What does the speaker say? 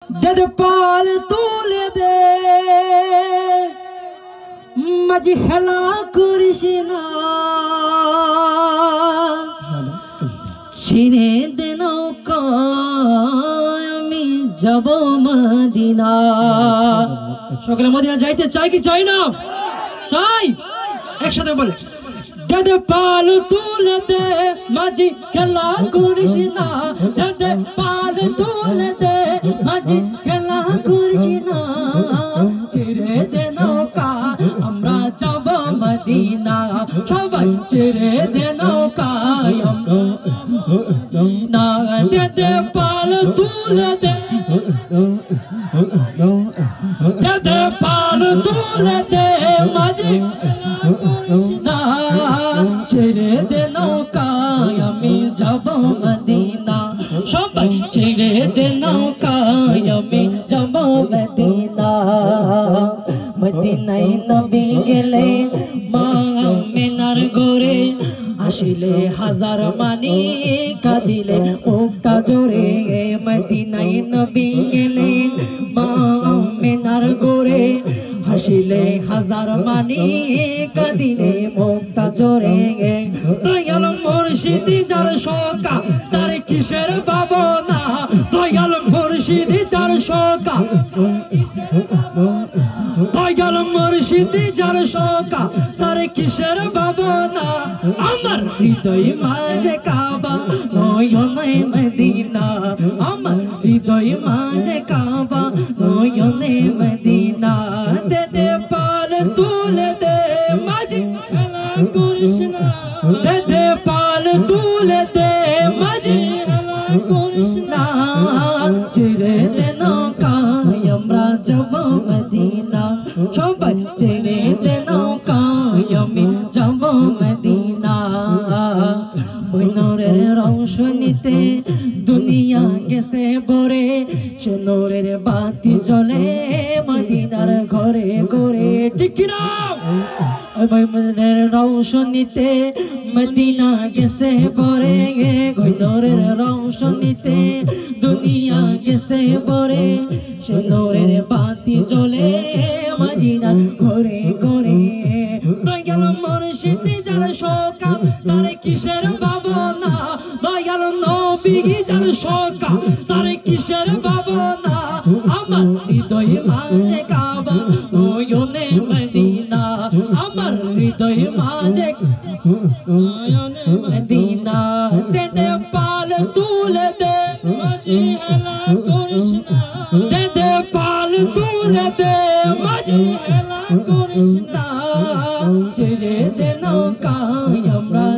दद पाल तुले दे মাঝি খেলা করিস না ছিনে দে নৌকা আমি যাব মদিনা। সকলে মদিনা যাইতে চাই কি চাই না? চাই। একসাথে বলে দদ পাল তুলে দে মাঝি খেলা করিস না, দদ পাল তুলে দে মাঝি খেলা করিস না, ছেড়ে দে নৌকা আমরা যাব মদিনা, সবাই ছেড়ে দে নৌকা না, দদ পাল তুলে দে দদ পাল তুলে দে মাঝি না, ছেড়ে দে নৌকা আমি যাব মদিনা, সবাই ছেড়ে দে নৌকা আমি যাব মদিনা। মদিনায় নবী গেলে মা আমিনার ঘরে আসিলে হাজার মানি কাঁদিলে মুক্তা জোরে। মদিনায় নবী গেলে মা আমিনার ঘরে হাসিলে হাজার মানি কাঁদিলে মুক্তা জোরে। দয়াল মুর্শিদি যার শোকা তার কিসের ভাবনা, দয়াল মুর্শিদি যার শোকা, দয়াল মুর্শিদি যার শোকা তার কিসের ভাবনা। আমার হৃদয় মাঝে কাবা নয়নে মদিনা, আমার হৃদয় মাঝে কাবা নয়নে মদিনা। দে দে পাল তুলে দে মাঝি খেলা করিস না, দে দে পাল তুলে দে মাঝি খেলা করিস না, ছেড়ে দে নৌকা আমরা যাব মদিনা, সবাই ছেড়ে দে নৌকা আমি যাব মদিনা। ওই নূরের রৌশনীতে দুনিয়া গেছে ভরে, সে নূরের বাতি জ্বলে মদিনার ঘরে ঘরে, ঠিক না? ওই নূরের রৌশনীতে মদিনা গেছে ভরে, ওই নূরের রৌশনীতে দুনিয়া গেছে ভরে, সে নূরের বাতি জ্বলে মদিনার ঘরে ঘরে। দয়াল মুর্শিদি যার শোকা তার কিসের ভাবনা, দয়াল নবী যার শোকা তার কিসের ভাবনা। আমার হৃদয় মাঝে কাবা নয়নে মদিনা, আমার হৃদয় মাঝে নয়নে মদিনা। দে দে পাল তুলে দে মাঝি খেলা করিস না, দে দে পাল তুলে দে মাঝি খেলা করিস না, ছেড়ে দে নৌকা আমরা